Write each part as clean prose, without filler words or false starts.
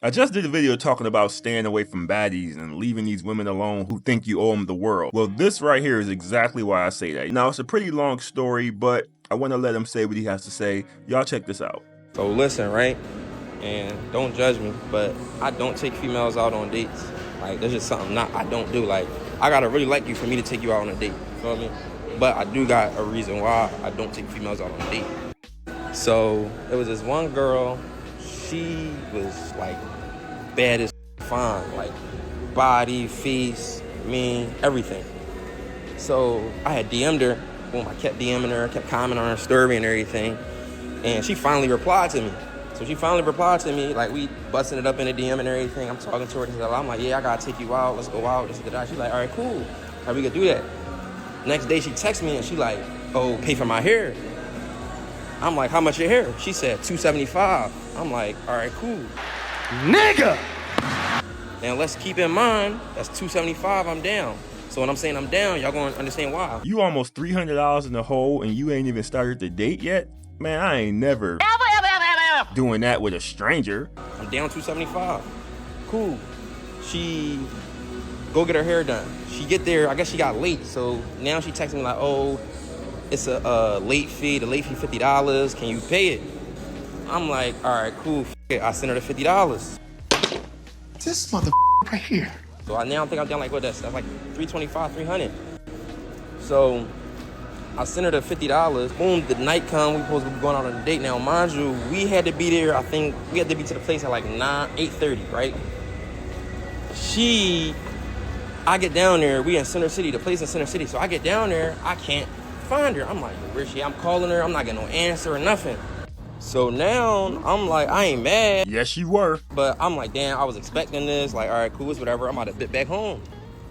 I just did a video talking about staying away from baddies and leaving these women alone who think you owe them the world. Well, this right here is exactly why I say that. Now, it's a pretty long story, but I want to let him say what he has to say. Y'all check this out. So listen, right? And don't judge me, but I don't take females out on dates. Like, there's just something I don't do. Like, I gotta really like you for me to take you out on a date. You feel me? But I do got a reason why I don't take females out on a date. So it was this one girl. She was like bad as fine, like body, face, mean, everything. So I had DM'd her. Boom, I kept DMing her, kept commenting on her story and everything. And she finally replied to me. So she finally replied to me, like, we busting it up in the DM and everything. I'm talking to her. I'm like, yeah, I gotta take you out. Let's go out. She's like, all right, cool. How we could do that? Next day she texts me and she like, oh, pay for my hair. I'm like, how much your hair? She said $275. I'm like, all right, cool. Nigga! Now let's keep in mind, that's $275, I'm down. So when I'm saying I'm down, y'all gonna understand why. You almost $300 in the hole and you ain't even started the date yet? Man, I ain't never doing that with a stranger. I'm down $275. Cool. She go get her hair done. She get there, I guess she got late. So now she texts me like, oh, it's a late fee. The late fee $50. Can you pay it? I'm like, all right, cool. I sent her the $50. This mother right here. So now I think I'm down like, what, that's like $325, $300. So I sent her the $50. Boom, the night come, we supposed to be going out on a date. Now, mind you, we had to be there, I think, we had to be to the place at like 8:30, right? I get down there, we in Center City, the place in Center City. So I get down there, I can't find her. I'm like, where's she? I'm calling her, I'm not getting no answer or nothing. So now I'm like, I ain't mad. Yes, you were. But I'm like, damn, I was expecting this. Like, all right, cool, it's whatever. I'm about to bit back home.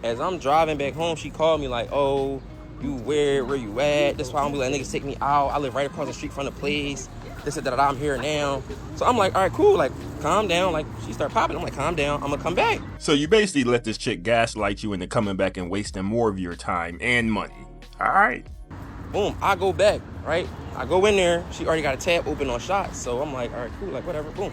As I'm driving back home, she called me like, oh, you where you at? That's why I'm be like, niggas take me out. I live right across the street from the place. This and that, I'm here now. So I'm like, all right, cool. Like, calm down. Like, she start popping. I'm like, calm down. I'm gonna come back. So you basically let this chick gaslight you into coming back and wasting more of your time and money. All right. Boom, I go back, right? I go in there. She already got a tab open on shots. So I'm like, all right, cool, like whatever, boom.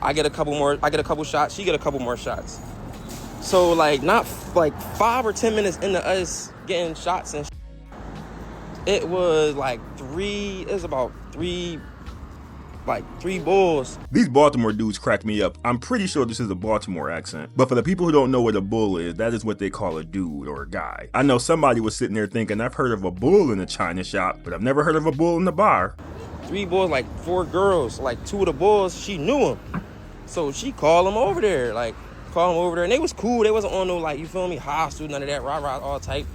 I get a couple shots. She get a couple more shots. So like, not like 5 or 10 minutes into us getting shots and it was like about three bulls. These Baltimore dudes crack me up. I'm pretty sure this is a Baltimore accent. But for the people who don't know what a bull is, that is what they call a dude or a guy. I know somebody was sitting there thinking, I've heard of a bull in a china shop, but I've never heard of a bull in the bar. 3 bulls, like 4 girls. Like 2 of the bulls, she knew them. So she called them over there. And they was cool. They wasn't on no, like, you feel me, hostile, none of that, rah, all type.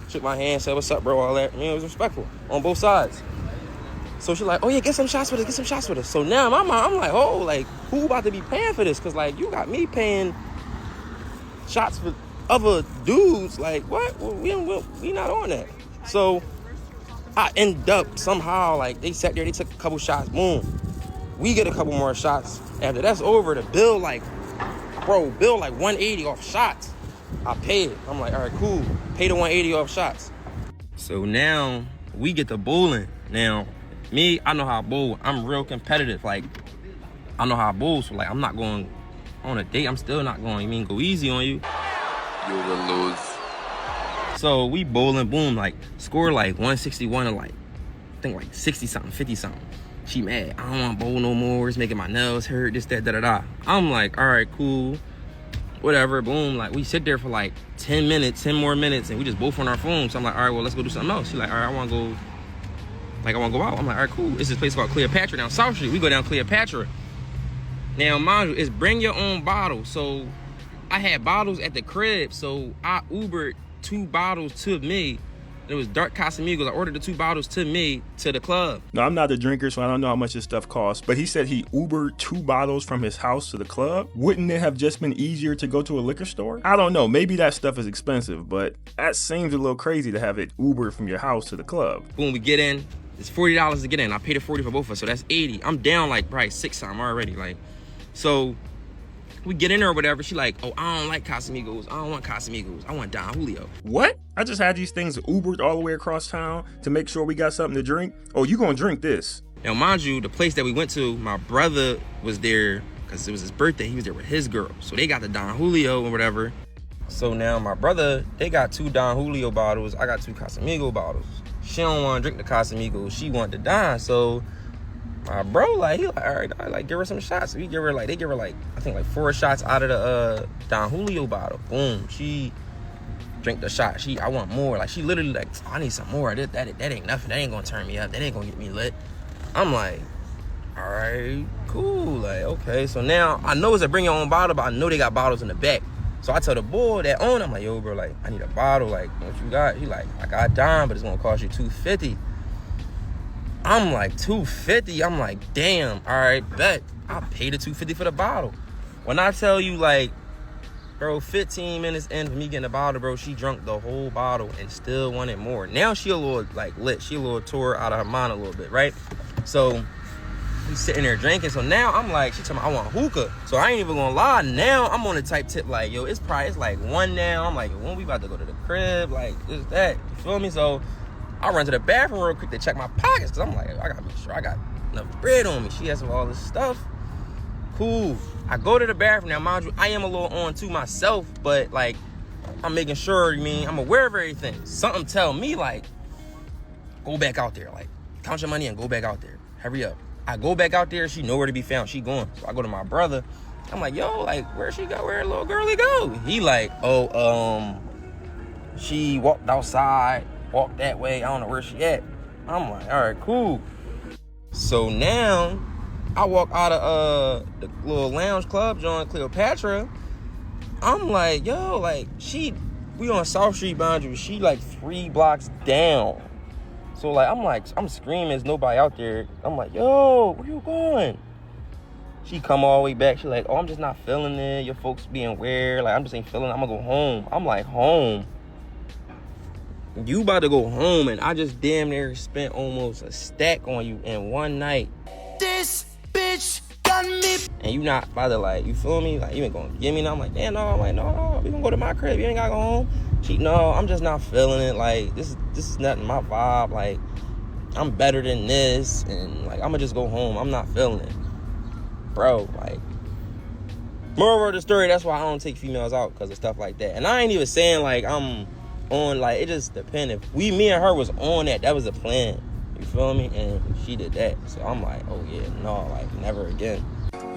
Shook my hand, said, what's up, bro, all that. I mean, it was respectful on both sides. So she's like, oh yeah, get some shots with us. So now in my mind, I'm like, oh, like, who about to be paying for this? Because, like, you got me paying shots for other dudes. Like, what? Well, we not on that. So I end up somehow, like, they sat there, they took a couple shots, boom. We get a couple more shots. After that's over, the bill, like 180 off shots. I pay it. I'm like, all right, cool. Pay the 180 off shots. So now we get to bowling. Now, me, I know how I bowl. I'm real competitive. Like, I know how I bowl. So, like, I'm not going on a date. I'm still not going, go easy on you. You will lose. So we bowling, boom, like, score like 161 or like, I think like 60-something, 50-something. She mad. I don't want to bowl no more. It's making my nails hurt, this, that, da-da-da. I'm like, all right, cool. Whatever, boom. Like, we sit there for like 10 more minutes, and we just both on our phones. So I'm like, all right, well, let's go do something else. She's like, all right, I want to go out. I'm like, all right, cool. It's this place called Cleopatra down South Street. We go down Cleopatra. Now, mind you, it's bring your own bottle. So I had bottles at the crib, so I Ubered 2 bottles to me. It was dark Casamigos. I ordered the 2 bottles to me to the club. Now, I'm not a drinker, so I don't know how much this stuff costs, but he said he Ubered 2 bottles from his house to the club. Wouldn't it have just been easier to go to a liquor store? I don't know. Maybe that stuff is expensive, but that seems a little crazy to have it Ubered from your house to the club. Boom, we get in. It's $40 to get in. I paid the $40 for both of us, so that's $80. I'm down like probably 6 something already. Like, so we get in there or whatever. She like, oh, I don't like Casamigos. I don't want Casamigos. I want Don Julio. What? I just had these things Ubered all the way across town to make sure we got something to drink. Oh, you gonna drink this? Now, mind you, the place that we went to, my brother was there because it was his birthday. He was there with his girl. So they got the Don Julio or whatever. So now my brother, they got 2 Don Julio bottles. I got 2 Casamigo bottles. She don't want to drink the Casamigo. She want the Don. So my bro, like, he like, all right, I like give her some shots. They give her like, I think like 4 shots out of the Don Julio bottle. Boom. She drink the shot. I want more. Like, she literally like, I need some more. That ain't nothing. That ain't gonna turn me up. That ain't gonna get me lit. I'm like, all right, cool. Like, okay. So now I know it's a bring your own bottle, but I know they got bottles in the back. So I tell the boy that own, I'm like, yo, bro, like, I need a bottle. Like, what you got? He like, I got Don, but it's gonna cost you $250. I'm like, $250? I'm like, damn, all right, bet. I'll pay the $250 for the bottle. When I tell you, like, bro, 15 minutes in for me getting a bottle, bro, she drunk the whole bottle and still wanted more. Now she a little, like, lit. She a little tore out of her mind a little bit, right? So we sitting there drinking. So now I'm like, she told me I want hookah. So I ain't even gonna lie. Now I'm on the type tip like, yo, it's like 1 now. I'm like, when we about to go to the crib? Like, this, that. You feel me? So I run to the bathroom real quick to check my pockets. Cause I'm like, I gotta make sure I got enough bread on me. She has all this stuff. Cool. I go to the bathroom. Now, mind you, I am a little on to myself, but like, I'm making sure, I'm aware of everything. Something tell me like, go back out there. Like, count your money and go back out there. Hurry up. I go back out there. She nowhere to be found. She gone. So I go to my brother. I'm like, yo, like, where'd she go? Where'd little girlie go? He like, she walked outside, walked that way. I don't know where she at. I'm like, all right, cool. So now I walk out of the little lounge club joint, Cleopatra. I'm like, yo, like, we on South Street boundary. She like 3 blocks down. So like, I'm screaming, there's nobody out there. I'm like, yo, where you going? She come all the way back. She like, oh, I'm just not feeling it. Your folks being weird. Like, I'm just ain't feeling it. I'm gonna go home. I'm like, home? You about to go home and I just damn near spent almost a stack on you in one night. This bitch got me. And you not about to, like, you feel me? Like, you ain't gonna give me nothing. I'm like, damn, no. I'm like, no, we gonna go to my crib. You ain't gotta go home. No, I'm just not feeling it. Like, this is nothing my vibe. Like, I'm better than this. And, like, I'm gonna just go home. I'm not feeling it. Bro, like, moral of the story, that's why I don't take females out, because of stuff like that. And I ain't even saying, like, I'm on, like, it just depends. If me and her was on that was the plan. You feel me? And she did that. So I'm like, oh, yeah, no, like, never again.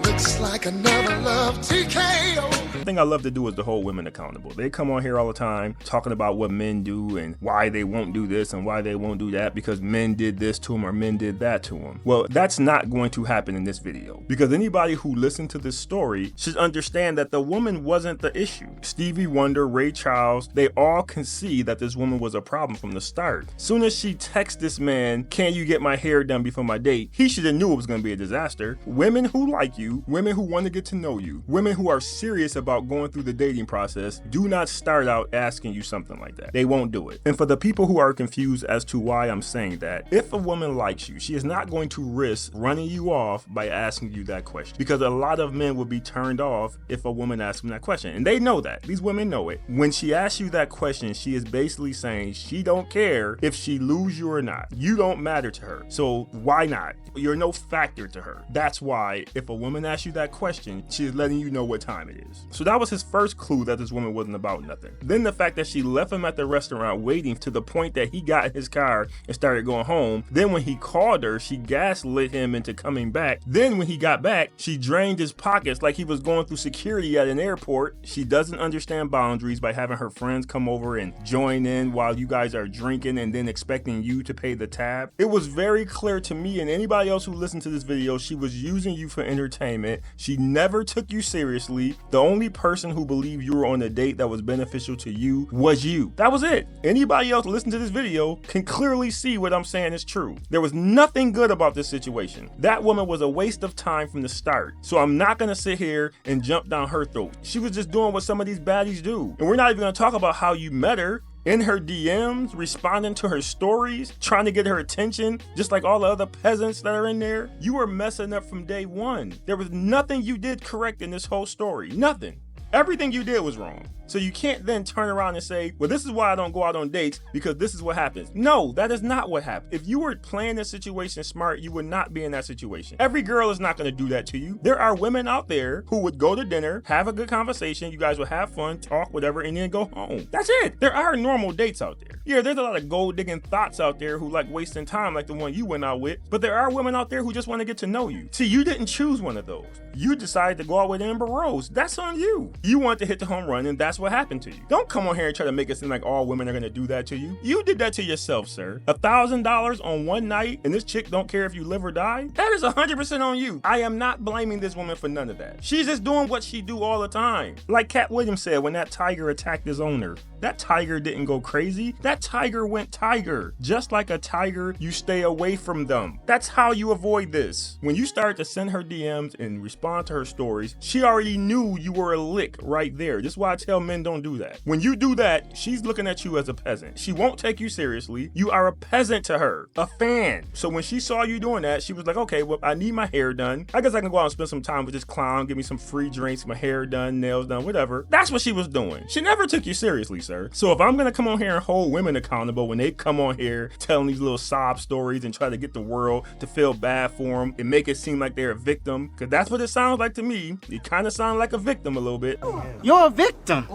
Looks like another love TKO. The thing I love to do is to hold women accountable. They come on here all the time talking about what men do and why they won't do this and why they won't do that because men did this to them or men did that to them. Well, that's not going to happen in this video because anybody who listened to this story should understand that the woman wasn't the issue. Stevie Wonder, Ray Charles, they all can see that this woman was a problem from the start. Soon as she texts this man, can you get my hair done before my date? He should have knew it was going to be a disaster. Women who like you, women who want to get to know you, women who are serious about going through the dating process do not start out asking you something like that. They won't do it. And for the people who are confused as to why I'm saying that, if a woman likes you, she is not going to risk running you off by asking you that question because a lot of men will be turned off if a woman asks them that question. And they know that. These women know it. When she asks you that question, she is basically saying she don't care if she lose you or not. You don't matter to her. So why not? You're no factor to her. That's why if a woman asks you that question, she is letting you know what time it is. So that was his first clue that this woman wasn't about nothing. Then the fact that she left him at the restaurant waiting to the point that he got in his car and started going home. Then when he called her, she gaslit him into coming back. Then when he got back, she drained his pockets like he was going through security at an airport. She doesn't understand boundaries by having her friends come over and join in while you guys are drinking and then expecting you to pay the tab. It was very clear to me and anybody else who listened to this video, she was using you for entertainment. She never took you seriously. The only person who believed you were on a date that was beneficial to you was you. That was it. Anybody else listening to this video can clearly see what I'm saying is true. There was nothing good about this situation. That woman was a waste of time from the start. So I'm not gonna sit here and jump down her throat. She was just doing what some of these baddies do. And we're not even gonna talk about how you met her. In her DMs, responding to her stories, trying to get her attention, just like all the other peasants that are in there. You were messing up from day one. There was nothing you did correct in this whole story. Nothing. Everything you did was wrong. So you can't then turn around and say, well, this is why I don't go out on dates, because this is what happens. No, that is not what happened. If you were playing the situation smart, you would not be in that situation. Every girl is not going to do that to you. There are women out there who would go to dinner, have a good conversation, you guys would have fun, talk, whatever, and then go home. That's it. There are normal dates out there. Yeah, there's a lot of gold digging thoughts out there who like wasting time like the one you went out with, but there are women out there who just want to get to know you. See, you didn't choose one of those. You decided to go out with Amber Rose. That's on you. You want to hit the home run, and that's what happened to you. Don't come on here and try to make it seem like all women are going to do that to you. You did that to yourself, sir. $1,000 on one night, and this chick don't care if you live or die? That is 100% on you. I am not blaming this woman for none of that. She's just doing what she do all the time. Like Cat Williams said when that tiger attacked his owner. That tiger didn't go crazy. That tiger went tiger. Just like a tiger, you stay away from them. That's how you avoid this. When you start to send her DMs and respond to her stories, she already knew you were a lick right there. This is why I tell men don't do that. When you do that, she's looking at you as a peasant. She won't take you seriously. You are a peasant to her, a fan. So when she saw you doing that, she was like, okay, well, I need my hair done. I guess I can go out and spend some time with this clown, give me some free drinks, my hair done, nails done, whatever. That's what she was doing. She never took you seriously, sir. So if I'm gonna come on here and hold women accountable when they come on here telling these little sob stories and try to get the world to feel bad for them and make it seem like they're a victim, because that's what it sounds like to me. You kind of sound like a victim a little bit. You're a victim.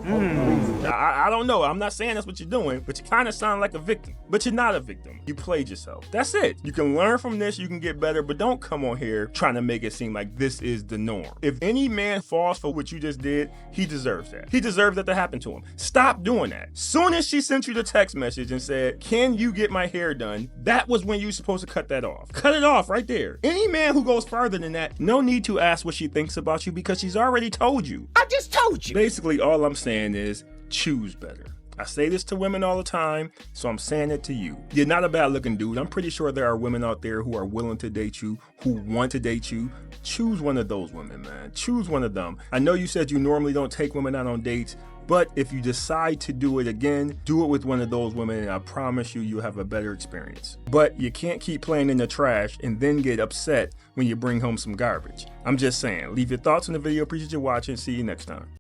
I don't know. I'm not saying that's what you're doing, but you kind of sound like a victim. But you're not a victim. You played yourself. That's it. You can learn from this. You can get better, but don't come on here trying to make it seem like this is the norm. If any man falls for what you just did, he deserves that. He deserves that to happen to him. Stop doing that. Soon as she sent you the text message and said, can you get my hair done? That was when you were supposed to cut that off. Cut it off right there. Any man who goes further than that, no need to ask what she thinks about you because she's already told you. I just told you. Basically, all I'm saying is choose better. I say this to women all the time, so I'm saying it to you. You're not a bad looking dude. I'm pretty sure there are women out there who are willing to date you, who want to date you. Choose one of those women, man. Choose one of them. I know you said you normally don't take women out on dates, but if you decide to do it again, do it with one of those women, and I promise you, you'll have a better experience. But you can't keep playing in the trash and then get upset when you bring home some garbage. I'm just saying. Leave your thoughts on the video. Appreciate you watching. See you next time.